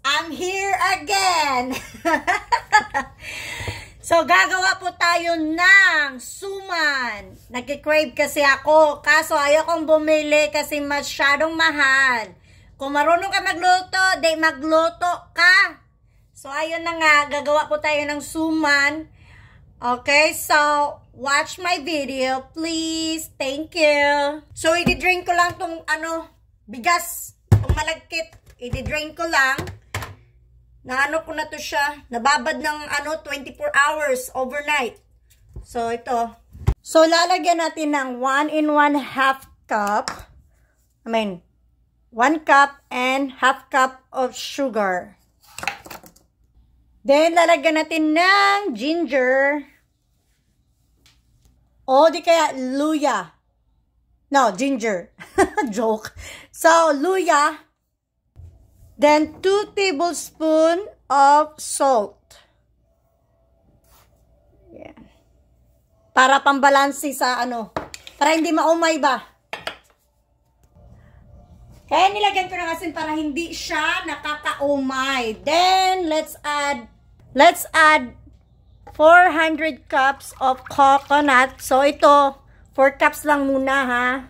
I'm here again. So, gagawa po tayo ng suman. Nagkikrave kasi ako. Kaso, ayaw kong bumili kasi masyadong mahal. Kung marunong ka magluto, di magluto ka. So, ayun na nga. Gagawa po tayo ng suman. Okay, so, watch my video, please. Thank you. So, i-drain ko lang tong, bigas. Itong malagkit. I-drain ko lang. Naano ko na to siya. Nababad ng 24 hours overnight. So, ito. So, lalagyan natin ng 1 1/2 cup. 1 cup and 1/2 cup of sugar. Then, lalagyan natin ng ginger. O, di kaya luya. No, ginger. Joke. So, luya. Then, 2 tablespoons of salt. Yan. Para pambalansi sa para hindi maumay ba. Kaya nilagyan ko ng asin para hindi siya nakakaumay. Then, let's add 400 cups of coconut. So, ito, 4 cups lang muna, ha.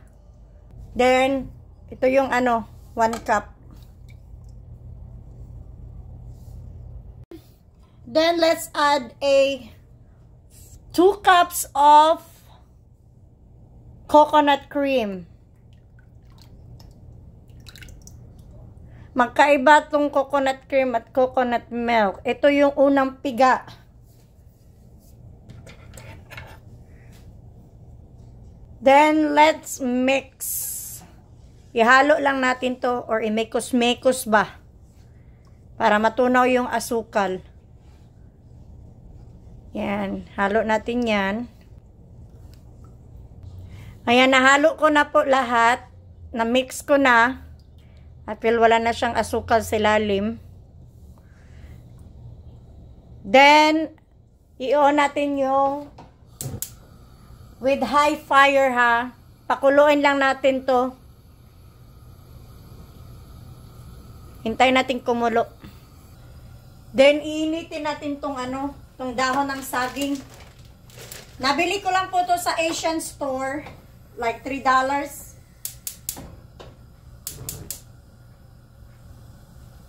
Then, ito yung 1 cup. Then, let's add 2 cups of coconut cream. Magkaiba tong coconut cream at coconut milk. Ito yung unang piga. Then, let's mix. Ihalo lang natin to or imekos-mekos ba? Para matunaw yung asukal. Yan. Halo natin yan. Ayan, nahalo ko na po lahat. Na-mix ko na. At wala na siyang asukal sa ilalim. Then, i-on natin yung with high fire, ha. Pakuluin lang natin to. Hintayin natin kumulo. Then, iinitin natin tong tong dahon ng saging. Nabili ko lang po to sa Asian store. Like $3.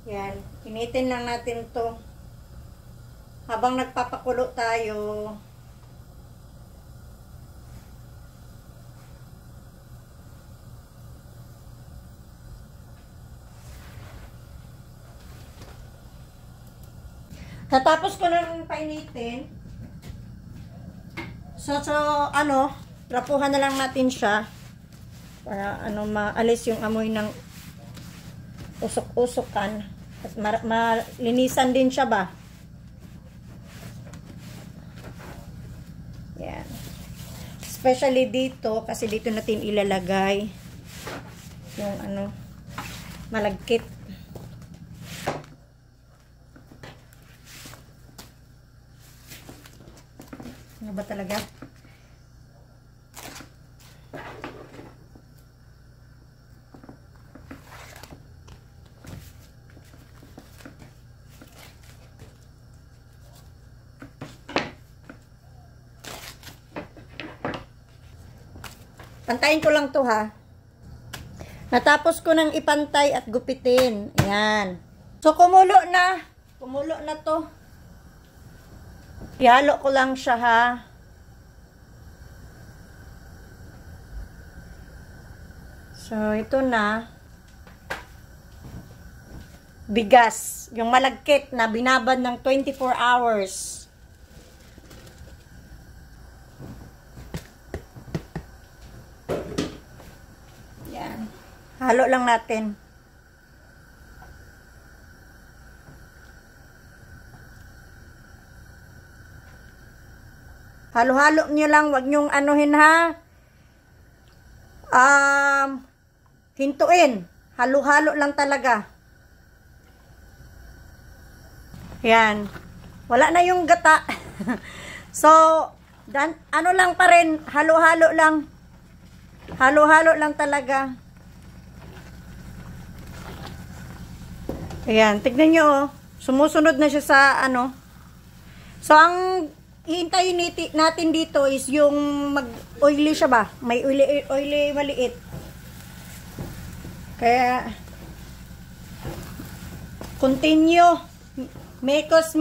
Yan. Initin lang natin to. Habang nagpapakulo tayo. Natapos ko nang painitin. So, rapuhan na lang natin siya. Para, maalis yung amoy ng usok-usokan. At malinisan din siya ba? Yan. Especially dito, kasi dito natin ilalagay yung malagkit. Ano ba talaga? Pantayin ko lang to, ha. Natapos ko nang ipantay at gupitin. Ayan. So, kumulo na. Kumulo na to. Ihalo ko lang siya, ha. So, ito na. Bigas. Yung malagkit na binabad ng 24 hours. Yan. Halo lang natin. Halo-halo nyo lang, wag nyong anuhin, ha. Hintuin. Halo-halo lang talaga. Yan. Wala na yung gata. So, lang pa rin, halo-halo lang. Halo-halo lang talaga. Ayan, tignan nyo oh. Sumusunod na siya sa ano. So, ang iintayin natin dito is yung mag-oily siya ba? May oily maliit. Kaya, continue. Mekos.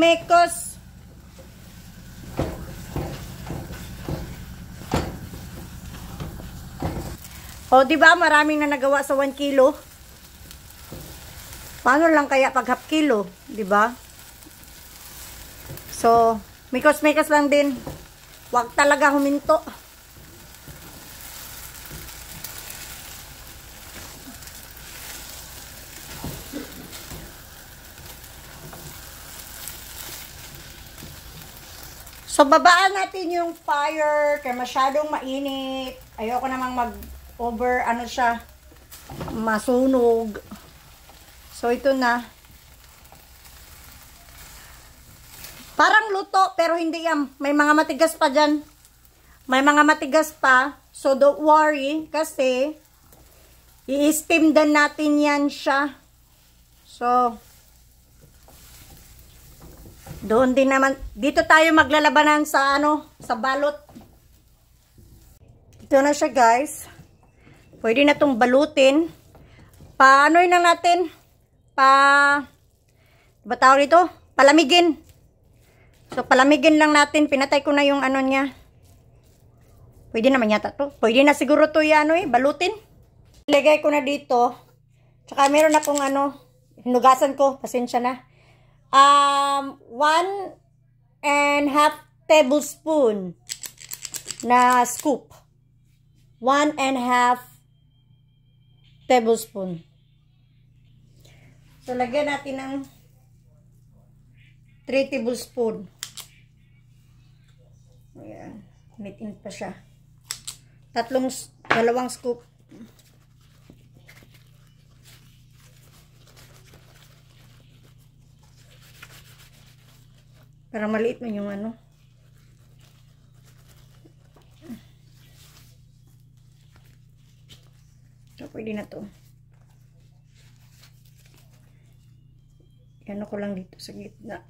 O, diba? Maraming na nagawa sa 1 kilo. Paano lang kaya pag half kilo? Diba? So, mekos lang din. Huwag talaga huminto. So, babaan natin yung fire kaya masyadong mainit. Ayoko namang mag-over, ano siya, masunog. So, ito na. Parang luto, pero hindi yan. May mga matigas pa dyan. May mga matigas pa. So, don't worry, kasi i-steam din natin yan siya. So, doon din naman, dito tayo maglalabanan sa ano, sa balot. Ito na siya guys. Pwede na itong balutin. Paano yun na natin? Diba tawag dito? Palamigin. So, palamigin lang natin. Pinatay ko na yung ano niya. Pwede naman yata to. Pwede na siguro to yung ano balutin. Ilagay ko na dito. Tsaka meron akong ano, hinugasan ko. Pasensya na. 1.5 tablespoon na scoop. 1.5 tablespoon. So, lagyan natin ng 3 tablespoon. Ayan. Init pa siya. 2 scoop. Para maliit mo yung ano. So, pwede na to. Ano ko lang dito sa gitna.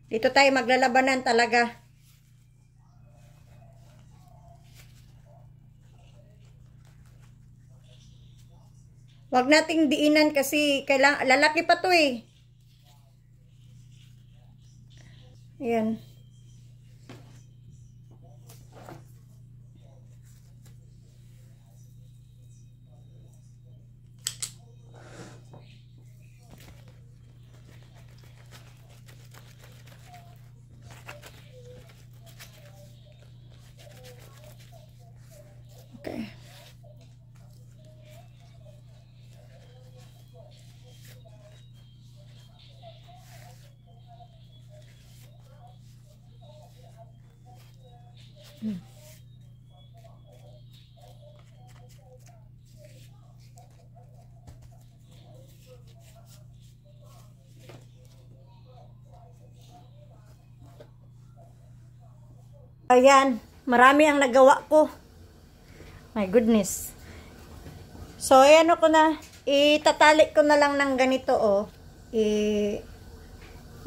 Dito tayo maglalabanan talaga. Wag nating diinan kasi kailangan, lalaki pa to eh. Ayan. Okay. Ayan, marami ang nagawa ko. My goodness. So, ayan ko na. Itatalik ko na lang ng ganito, oh.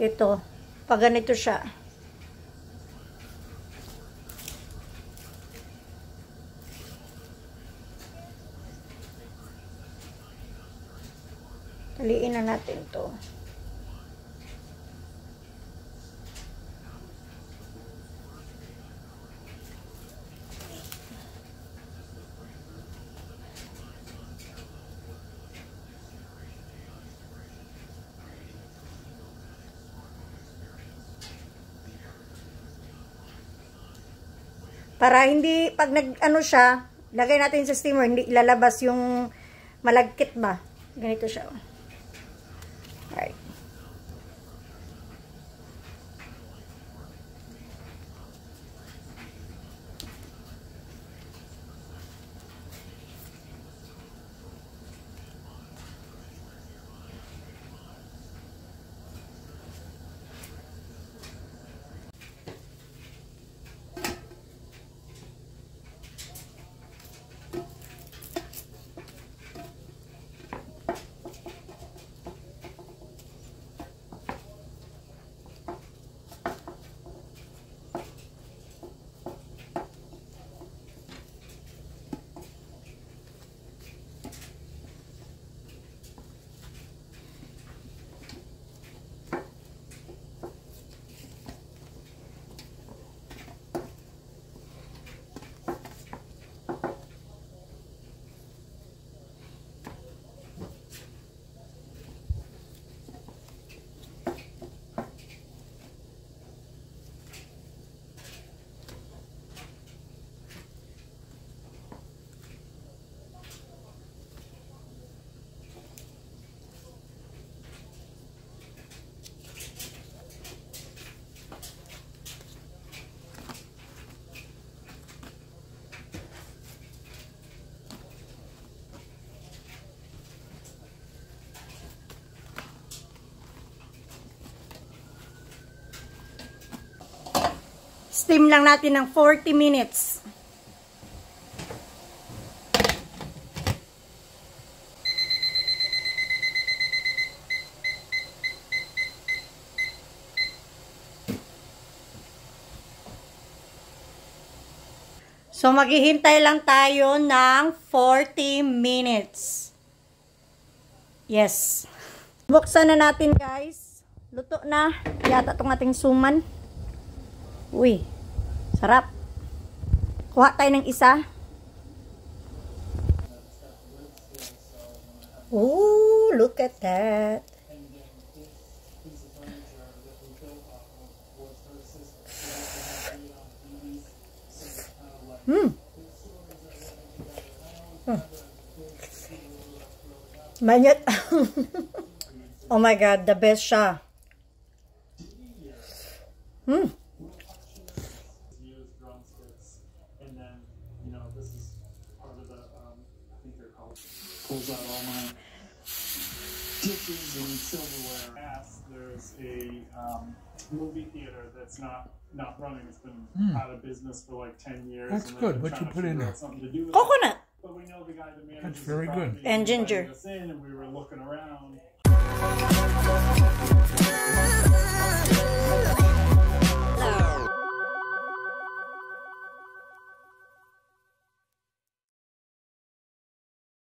Ito. Pag ganito siya. Taliin na natin to. Para hindi, pag nag-ano siya, lagay natin sa steamer, hindi ilalabas yung malagkit ba. Ganito siya. Alright. Steam lang natin ng 40 minutes. So, maghihintay lang tayo ng 40 minutes. Yes. Buksan na natin, guys. Luto na. Yata itong ating suman. Uy, sarap. Kuha tayo ng isa. Ooh, look at that. Manyet. Oh my God, the best siya. Pulls out all my dishes and silverware. There's a movie theater that's not running. It's been out of business for like 10 years. That's good. What you put in there? Coconut. But we know the guy that manages. That's very good. And ginger. And we were looking around.